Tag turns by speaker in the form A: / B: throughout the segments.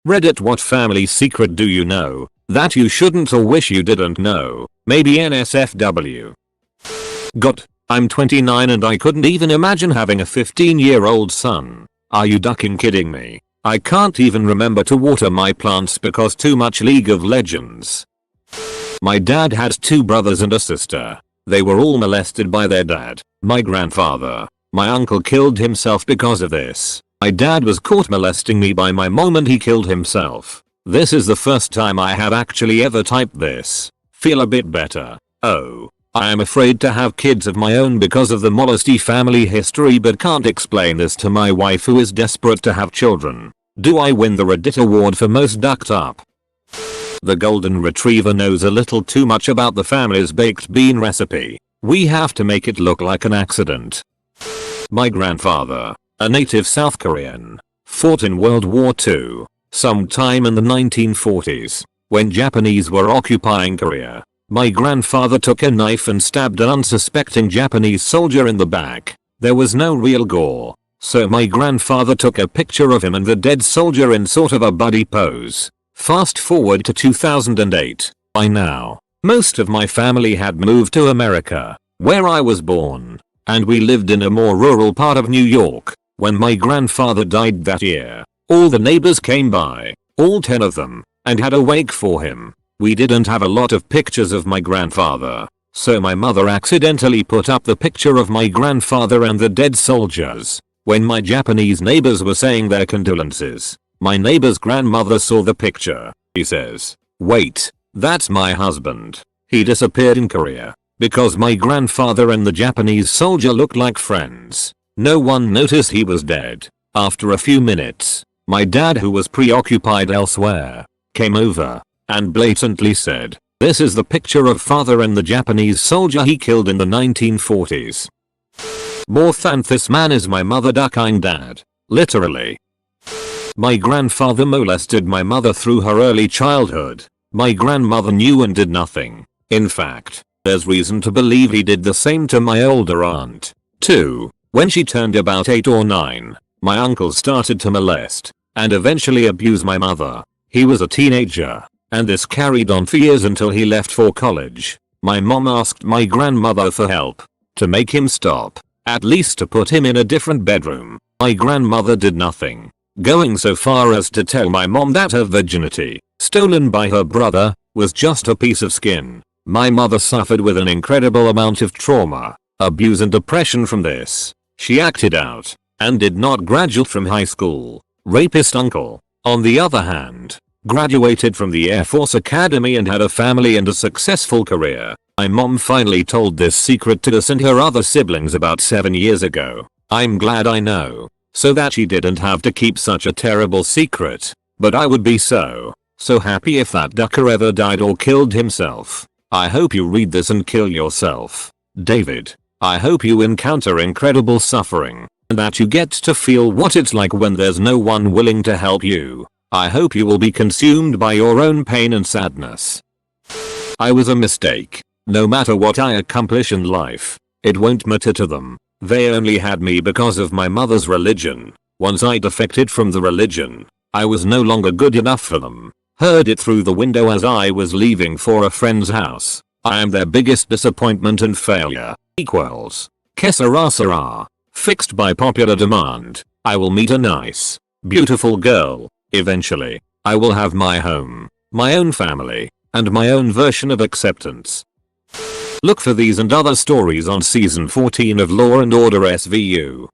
A: Reddit, what family secret do you know that you shouldn't or wish you didn't know? Maybe NSFW. God, I'm 29 and I couldn't even imagine having a 15-year-old son. Are you ducking kidding me? I can't even remember to water my plants because too much League of Legends. My dad had 2 brothers and a sister. They were all molested by their dad, my grandfather. My uncle killed himself because of this. My dad was caught molesting me by my mom and he killed himself. This is the first time I have actually ever typed this. Feel a bit better. Oh. I am afraid to have kids of my own because of the molesty family history, but can't explain this to my wife who is desperate to have children. Do I win the Reddit award for most ducked up? The golden retriever knows a little too much about the family's baked bean recipe. We have to make it look like an accident. My grandfather, a native South Korean, fought in World War II, sometime in the 1940s, when Japanese were occupying Korea. My grandfather took a knife and stabbed an unsuspecting Japanese soldier in the back. There was no real gore, so my grandfather took a picture of him and the dead soldier in sort of a buddy pose. Fast forward to 2008. By now, most of my family had moved to America, where I was born, and we lived in a more rural part of New York. When my grandfather died that year, all the neighbors came by, all 10 of them, and had a wake for him. We didn't have a lot of pictures of my grandfather, so my mother accidentally put up the picture of my grandfather and the dead soldiers. When my Japanese neighbors were saying their condolences, my neighbor's grandmother saw the picture. He says, "Wait, that's my husband. He disappeared in Korea." Because my grandfather and the Japanese soldier looked like friends, no one noticed he was dead. After a few minutes, my dad, who was preoccupied elsewhere, came over and blatantly said, "This is the picture of father and the Japanese soldier he killed in the 1940s. More than this man is my mother ducking dad. Literally. My grandfather molested my mother through her early childhood. My grandmother knew and did nothing. In fact, there's reason to believe he did the same to my older aunt, too. When she turned about 8 or 9, my uncle started to molest and eventually abuse my mother. He was a teenager, and this carried on for years until he left for college. My mom asked my grandmother for help to make him stop, at least to put him in a different bedroom. My grandmother did nothing, going so far as to tell my mom that her virginity, stolen by her brother, was just a piece of skin. My mother suffered with an incredible amount of trauma, abuse and depression from this. She acted out and did not graduate from high school. Rapist uncle, on the other hand, graduated from the Air Force Academy and had a family and a successful career. My mom finally told this secret to us and her other siblings about 7 years ago. I'm glad I know, so that she didn't have to keep such a terrible secret. But I would be so happy if that ducker ever died or killed himself. I hope you read this and kill yourself. David, I hope you encounter incredible suffering, and that you get to feel what it's like when there's no one willing to help you. I hope you will be consumed by your own pain and sadness. I was a mistake. No matter what I accomplish in life, it won't matter to them. They only had me because of my mother's religion. Once I defected from the religion, I was no longer good enough for them. Heard it through the window as I was leaving for a friend's house. I am their biggest disappointment and failure. Equals. Que sera sera. Fixed by popular demand. I will meet a nice, beautiful girl. Eventually, I will have my home, my own family, and my own version of acceptance. Look for these and other stories on season 14 of Law and Order SVU.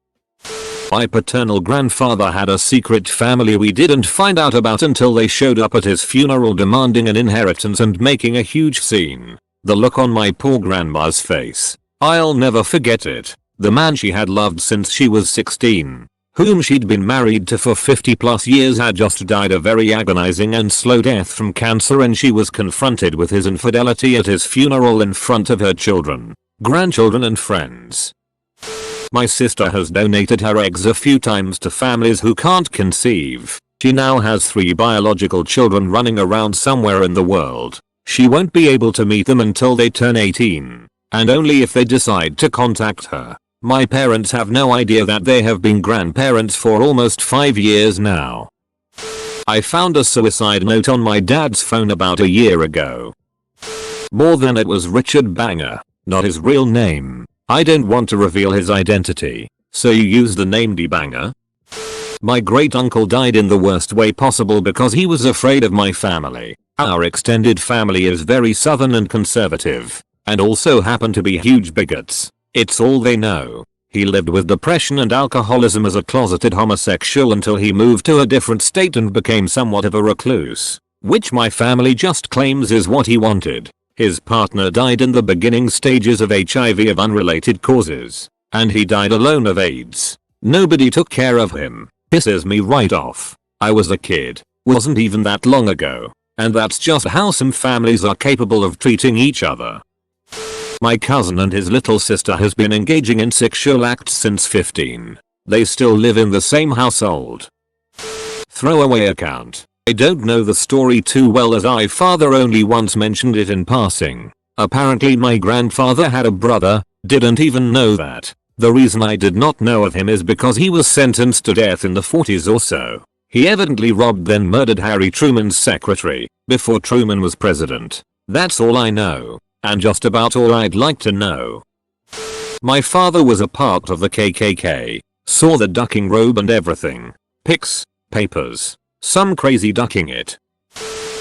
A: My paternal grandfather had a secret family we didn't find out about until they showed up at his funeral demanding an inheritance and making a huge scene. The look on my poor grandma's face. I'll never forget it. The man she had loved since she was 16, whom she'd been married to for 50 plus years, had just died a very agonizing and slow death from cancer, and she was confronted with his infidelity at his funeral in front of her children, grandchildren and friends. My sister has donated her eggs a few times to families who can't conceive. She now has 3 biological children running around somewhere in the world. She won't be able to meet them until they turn 18, and only if they decide to contact her. My parents have no idea that they have been grandparents for almost 5 years now. I found a suicide note on my dad's phone about a year ago. More than it was Richard Banger, not his real name. I don't want to reveal his identity, so you use the name D Banger? My great uncle died in the worst way possible because he was afraid of my family. Our extended family is very southern and conservative, and also happen to be huge bigots. It's all they know. He lived with depression and alcoholism as a closeted homosexual until he moved to a different state and became somewhat of a recluse, which my family just claims is what he wanted. His partner died in the beginning stages of HIV of unrelated causes, and he died alone of AIDS. Nobody took care of him. Pisses me right off. I was a kid, wasn't even that long ago, and that's just how some families are capable of treating each other. My cousin and his little sister has been engaging in sexual acts since 15. They still live in the same household. Throwaway account. I don't know the story too well as my father only once mentioned it in passing. Apparently my grandfather had a brother, didn't even know that. The reason I did not know of him is because he was sentenced to death in the 40s or so. He evidently robbed then murdered Harry Truman's secretary, before Truman was president. That's all I know. And just about all I'd like to know. My father was a part of the KKK. Saw the ducking robe and everything. Pics, papers. Some crazy ducking it.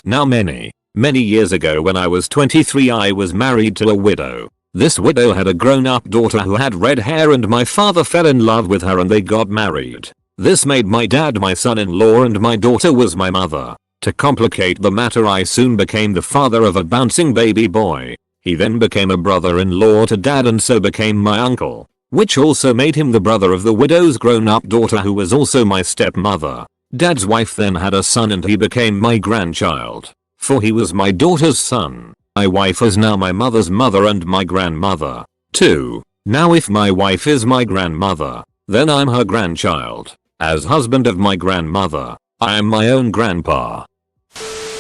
A: Now many years ago when I was 23 I was married to a widow. This widow had a grown-up daughter who had red hair and my father fell in love with her and they got married. This made my dad my son-in-law and my daughter was my mother. To complicate the matter I soon became the father of a bouncing baby boy. He then became a brother-in-law to dad and so became my uncle, which also made him the brother of the widow's grown-up daughter who was also my stepmother. Dad's wife then had a son and he became my grandchild, for he was my daughter's son. My wife is now my mother's mother and my grandmother, too. Now if my wife is my grandmother, then I'm her grandchild. As husband of my grandmother, I am my own grandpa.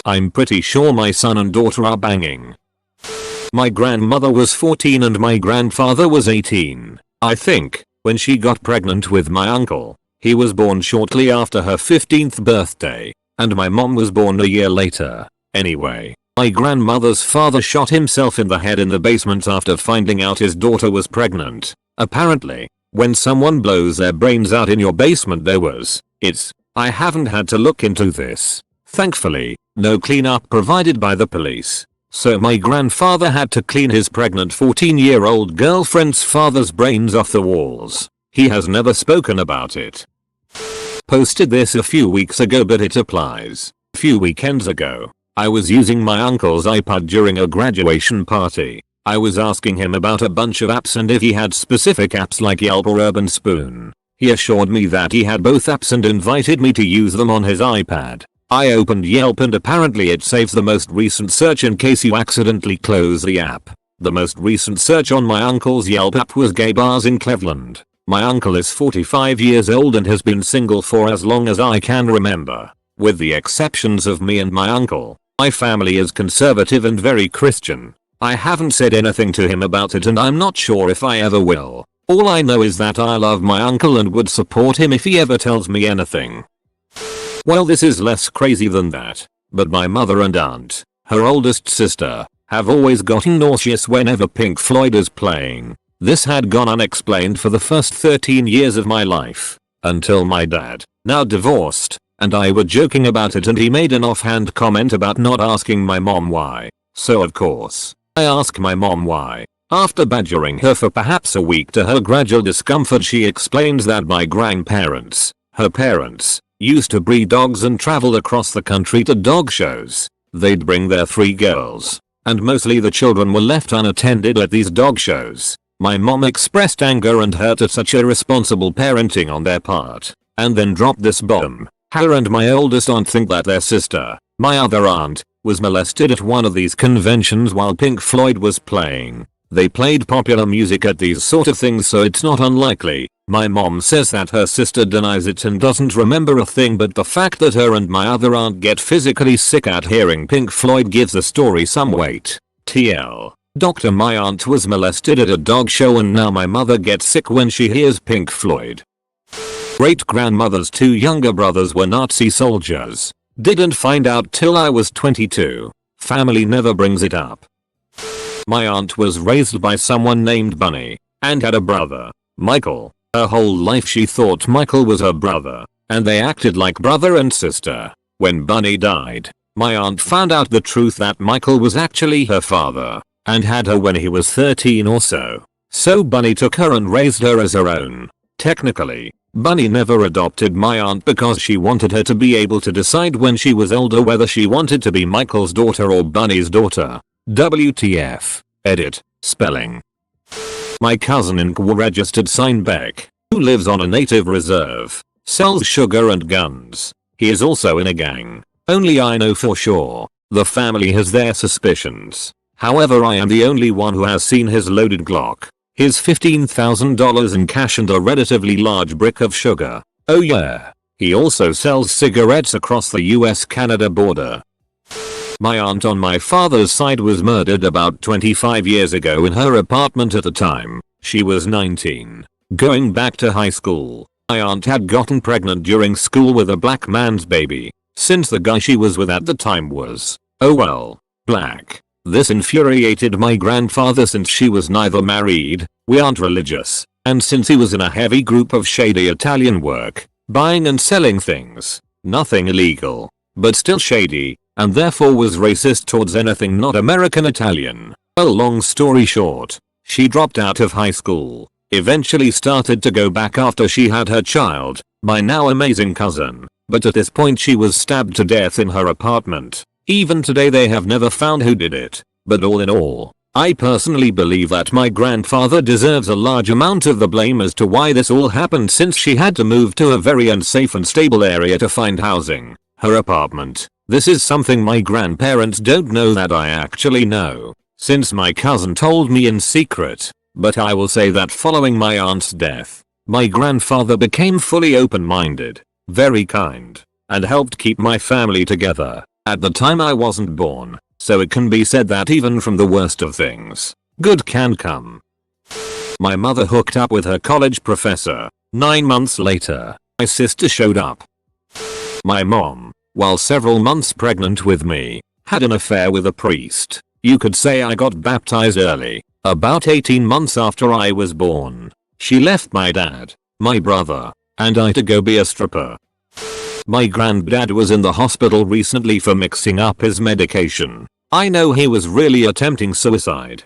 A: I'm pretty sure my son and daughter are banging. My grandmother was 14 and my grandfather was 18, I think, when she got pregnant with my uncle. He was born shortly after her 15th birthday, and my mom was born a year later. Anyway, my grandmother's father shot himself in the head in the basement after finding out his daughter was pregnant. Apparently, when someone blows their brains out in your basement I haven't had to look into this. Thankfully, no cleanup provided by the police. So my grandfather had to clean his pregnant 14-year-old girlfriend's father's brains off the walls. He has never spoken about it. Posted this a few weeks ago but it applies. A few weekends ago, I was using my uncle's iPad during a graduation party. I was asking him about a bunch of apps and if he had specific apps like Yelp or Urban Spoon. He assured me that he had both apps and invited me to use them on his iPad. I opened Yelp and apparently it saves the most recent search in case you accidentally close the app. The most recent search on my uncle's Yelp app was gay bars in Cleveland. My uncle is 45 years old and has been single for as long as I can remember. With the exceptions of me and my uncle, my family is conservative and very Christian. I haven't said anything to him about it and I'm not sure if I ever will. All I know is that I love my uncle and would support him if he ever tells me anything. Well, this is less crazy than that, but my mother and aunt, her oldest sister, have always gotten nauseous whenever Pink Floyd is playing. This had gone unexplained for the first 13 years of my life, until my dad, now divorced, and I were joking about it and he made an offhand comment about not asking my mom why. So of course, I ask my mom why. After badgering her for perhaps a week to her gradual discomfort she explains that my grandparents, her parents, used to breed dogs and traveled across the country to dog shows. They'd bring their 3 girls, and mostly the children were left unattended at these dog shows. My mom expressed anger and hurt at such irresponsible parenting on their part, and then dropped this bomb. Her and my oldest aunt think that their sister, my other aunt, was molested at one of these conventions while Pink Floyd was playing. They played popular music at these sort of things so it's not unlikely. My mom says that her sister denies it and doesn't remember a thing, but the fact that her and my other aunt get physically sick at hearing Pink Floyd gives the story some weight. TL. Dr. My aunt was molested at a dog show and now my mother gets sick when she hears Pink Floyd. Great-grandmother's 2 younger brothers were Nazi soldiers. Didn't find out till I was 22. Family never brings it up. My aunt was raised by someone named Bunny and had a brother, Michael. Her whole life she thought Michael was her brother, and they acted like brother and sister. When Bunny died, my aunt found out the truth that Michael was actually her father and had her when he was 13 or so. So Bunny took her and raised her as her own. Technically, Bunny never adopted my aunt because she wanted her to be able to decide when she was older whether she wanted to be Michael's daughter or Bunny's daughter. WTF. Edit. Spelling. My cousin in registered sign Beck, who lives on a native reserve, sells sugar and guns. He is also in a gang. Only I know for sure. The family has their suspicions. However, I am the only one who has seen his loaded Glock, his $15,000 in cash and a relatively large brick of sugar. Oh yeah. He also sells cigarettes across the US-Canada border. My aunt on my father's side was murdered about 25 years ago in her apartment at the time. She was 19. Going back to high school, my aunt had gotten pregnant during school with a black man's baby, since the guy she was with at the time was, oh well, black. This infuriated my grandfather since she was neither married, we aren't religious, and since he was in a heavy group of shady Italian work, buying and selling things, nothing illegal, but still shady, and therefore was racist towards anything not American Italian. Well, long story short, she dropped out of high school, eventually started to go back after she had her child, my now amazing cousin, but at this point she was stabbed to death in her apartment. Even today they have never found who did it, but all in all, I personally believe that my grandfather deserves a large amount of the blame as to why this all happened, since she had to move to a very unsafe and stable area to find housing, her apartment. This is something my grandparents don't know that I actually know, since my cousin told me in secret, but I will say that following my aunt's death, my grandfather became fully open-minded, very kind, and helped keep my family together. At the time I wasn't born, so it can be said that even from the worst of things, good can come. My mother hooked up with her college professor. 9 months later, my sister showed up. My mom, while several months pregnant with me, had an affair with a priest. You could say I got baptized early, about 18 months after I was born. She left my dad, my brother, and I to go be a stripper. My granddad was in the hospital recently for mixing up his medication. I know he was really attempting suicide.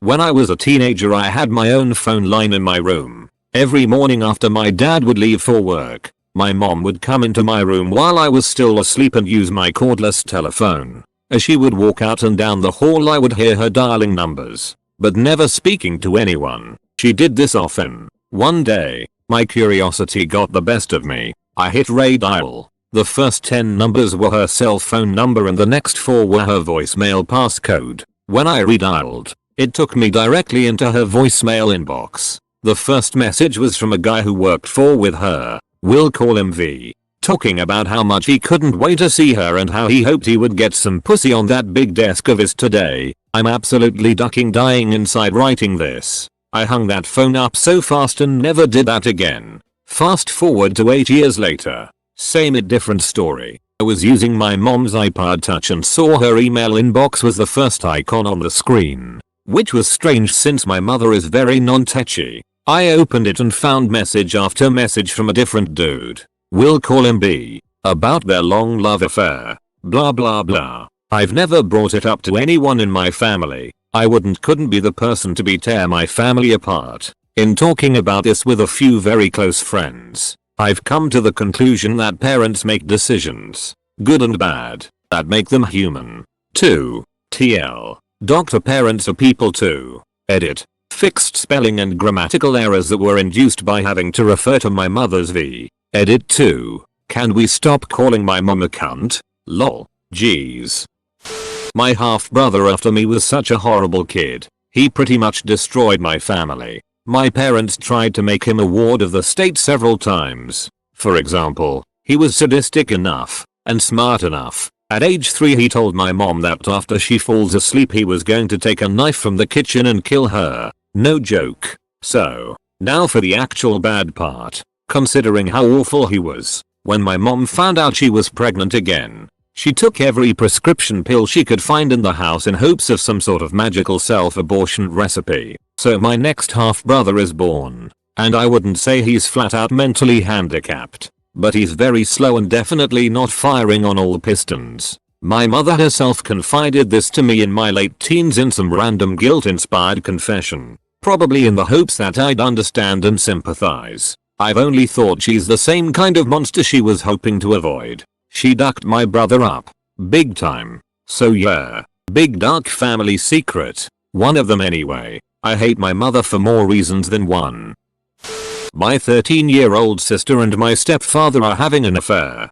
A: When I was a teenager I had my own phone line in my room. Every morning after my dad would leave for work, my mom would come into my room while I was still asleep and use my cordless telephone. As she would walk out and down the hall I would hear her dialing numbers, but never speaking to anyone. She did this often. One day, my curiosity got the best of me. I hit redial. The first 10 numbers were her cell phone number and the next 4 were her voicemail passcode. When I redialed, it took me directly into her voicemail inbox. The first message was from a guy who worked with her. We'll call him V. Talking about how much he couldn't wait to see her and how he hoped he would get some pussy on that big desk of his today. I'm absolutely dying inside writing this. I hung that phone up so fast and never did that again. Fast forward to 8 years later. Same different story. I was using my mom's iPod Touch and saw her email inbox was the first icon on the screen. Which was strange since my mother is very non-touchy. I opened it and found message after message from a different dude. We'll call him B. About their long love affair. Blah blah blah. I've never brought it up to anyone in my family. I couldn't be the person to tear my family apart. In talking about this with a few very close friends, I've come to the conclusion that parents make decisions, good and bad, that make them human. 2. TL. Doctor parents are people too. Edit. Fixed spelling and grammatical errors that were induced by having to refer to my mother's V. Edit 2. Can we stop calling my mom a cunt? Lol. Jeez. My half brother after me was such a horrible kid. He pretty much destroyed my family. My parents tried to make him a ward of the state several times. For example, he was sadistic enough and smart enough. At age 3 he told my mom that after she falls asleep he was going to take a knife from the kitchen and kill her. No joke. So, now for the actual bad part. Considering how awful he was, When my mom found out she was pregnant again, she took every prescription pill she could find in the house in hopes of some sort of magical self-abortion recipe. So my next half brother is born. And I wouldn't say he's flat out mentally handicapped, but he's very slow and definitely not firing on all pistons. My mother herself confided this to me in my late teens in some random guilt-inspired confession, probably in the hopes that I'd understand and sympathize. I've only thought she's the same kind of monster she was hoping to avoid. She ducked my brother up. Big time. So yeah. Big dark family secret. One of them anyway. I hate my mother for more reasons than one. My 13-year-old sister and my stepfather are having an affair.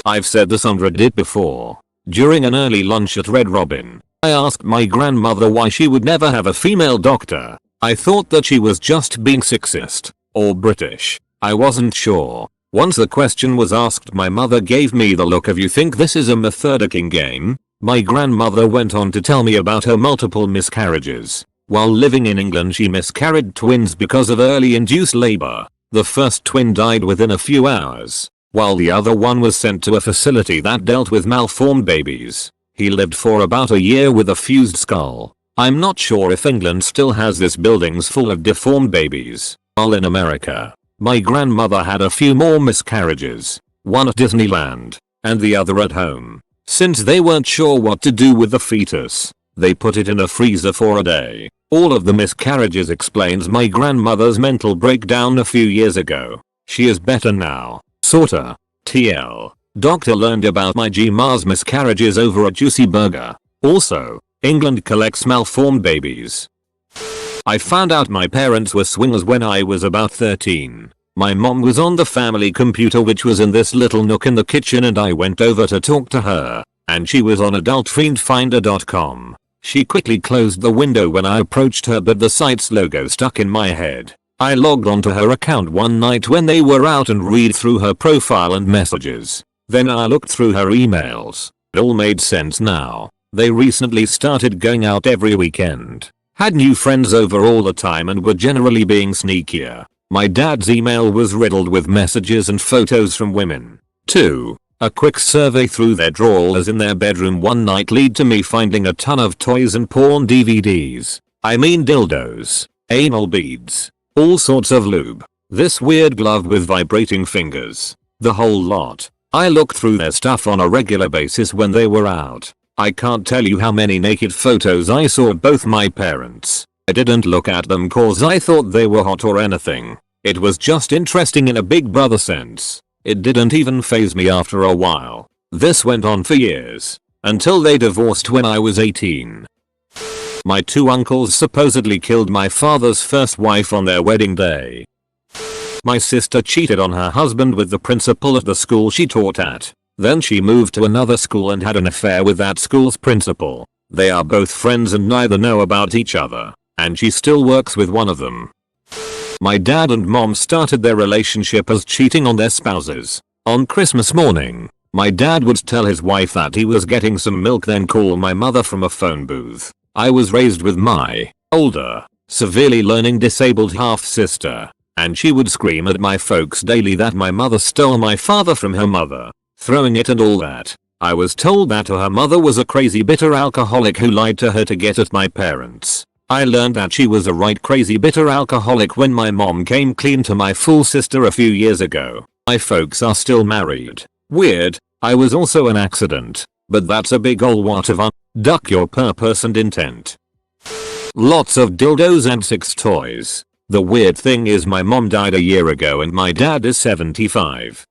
A: I've said this on Reddit before. During an early lunch at Red Robin, I asked my grandmother why she would never have a female doctor. I thought that she was just being sexist. Or British. I wasn't sure. Once the question was asked, my mother gave me the look of "you think this is a methodiking game?" My grandmother went on to tell me about her multiple miscarriages. While living in England, she miscarried twins because of early induced labor. The first twin died within a few hours, while the other one was sent to a facility that dealt with malformed babies. He lived for about a year with a fused skull. I'm not sure if England still has this buildings full of deformed babies. While in America, my grandmother had a few more miscarriages, one at Disneyland, and the other at home. Since they weren't sure what to do with the fetus, they put it in a freezer for a day. All of the miscarriages explains my grandmother's mental breakdown a few years ago. She is better now. Sorta. TL. Doctor learned about my Gma's miscarriages over a juicy burger. Also, England collects malformed babies. I found out my parents were swingers when I was about 13. My mom was on the family computer, which was in this little nook in the kitchen, and I went over to talk to her, and she was on adultfiendfinder.com. She quickly closed the window when I approached her, but the site's logo stuck in my head. I logged onto her account one night when they were out and read through her profile and messages. Then I looked through her emails. It all made sense now. They recently started going out every weekend, had new friends over all the time, and were generally being sneakier. My dad's email was riddled with messages and photos from women. 2. A quick survey through their drawers in their bedroom one night led to me finding a ton of toys and porn DVDs. I mean dildos, anal beads, all sorts of lube, this weird glove with vibrating fingers, the whole lot. I looked through their stuff on a regular basis when they were out. I can't tell you how many naked photos I saw of both my parents. I didn't look at them cause I thought they were hot or anything. It was just interesting in a big brother sense. It didn't even faze me after a while. This went on for years, until they divorced when I was 18. My 2 uncles supposedly killed my father's first wife on their wedding day. My sister cheated on her husband with the principal at the school she taught at. Then she moved to another school and had an affair with that school's principal. They are both friends and neither know about each other, and she still works with one of them. My dad and mom started their relationship as cheating on their spouses. On Christmas morning, my dad would tell his wife that he was getting some milk, then call my mother from a phone booth. I was raised with my older, severely learning disabled half-sister, and she would scream at my folks daily that my mother stole my father from her mother, throwing it and all that. I was told that her mother was a crazy bitter alcoholic who lied to her to get at my parents. I learned that she was a right crazy bitter alcoholic when my mom came clean to my full sister a few years ago. My folks are still married. Weird. I was also an accident. But that's a big ol' what of duck your purpose and intent. Lots of dildos and sex toys. The weird thing is my mom died a year ago and my dad is 75.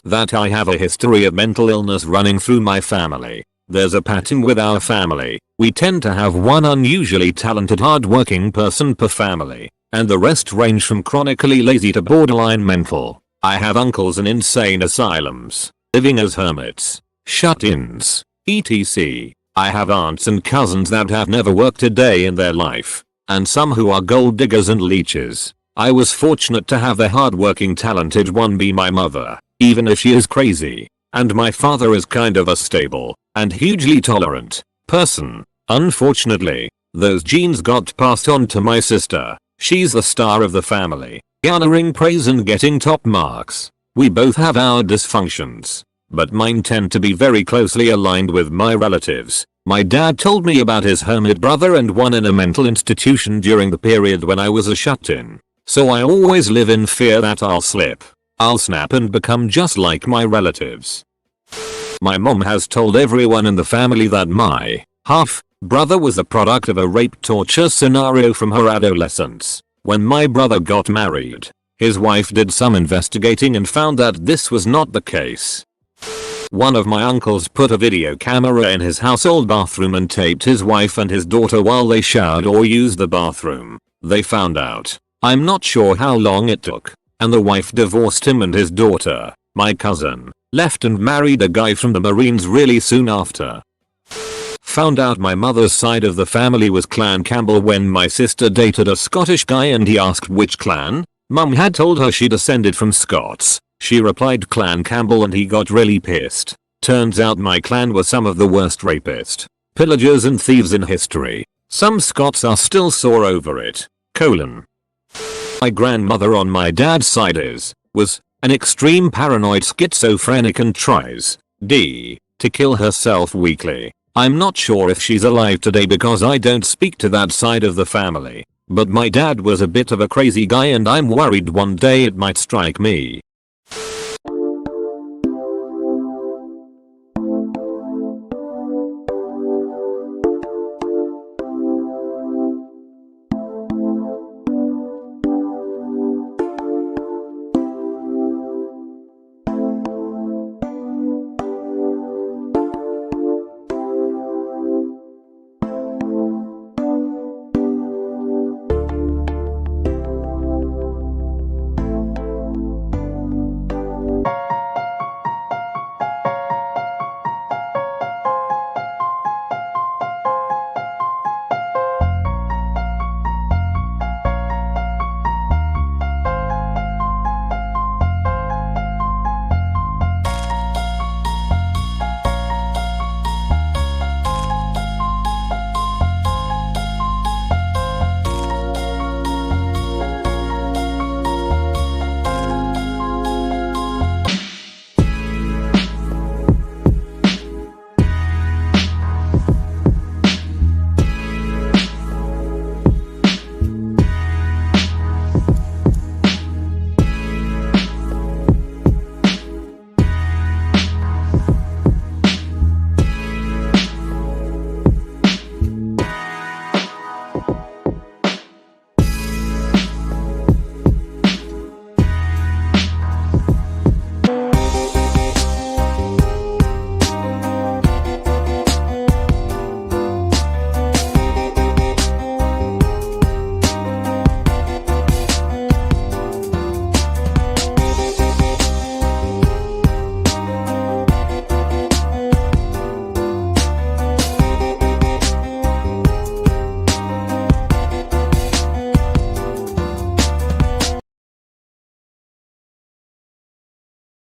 A: That I have a history of mental illness running through my family. There's a pattern with our family. We tend to have one unusually talented hard-working person per family, and the rest range from chronically lazy to borderline mental. I have uncles in insane asylums, living as hermits, shut-ins, etc. I have aunts and cousins that have never worked a day in their life, and some who are gold diggers and leeches. I was fortunate to have the hard-working talented one be my mother, even if she is crazy. And my father is kind of a stable and hugely tolerant person. Unfortunately, those genes got passed on to my sister. She's the star of the family, garnering praise and getting top marks. We both have our dysfunctions, but mine tend to be very closely aligned with my relatives. My dad told me about his hermit brother and one in a mental institution during the period when I was a shut-in. So I always live in fear that I'll slip, I'll snap and become just like my relatives. My mom has told everyone in the family that my half-brother was the product of a rape torture scenario from her adolescence. When my brother got married, his wife did some investigating and found that this was not the case. One of my uncles put a video camera in his household bathroom and taped his wife and his daughter while they showered or used the bathroom. They found out. I'm not sure how long it took, and the wife divorced him, and his daughter, my cousin, left and married a guy from the Marines really soon after. Found out my mother's side of the family was Clan Campbell when my sister dated a Scottish guy and he asked which clan. Mum had told her she descended from Scots. She replied Clan Campbell and he got really pissed. Turns out my clan was some of the worst rapists, pillagers and thieves in history. Some Scots are still sore over it. My grandmother on my dad's side was an extreme paranoid schizophrenic and tries to kill herself weekly. I'm not sure if she's alive today because I don't speak to that side of the family, but my dad was a bit of a crazy guy and I'm worried one day it might strike me.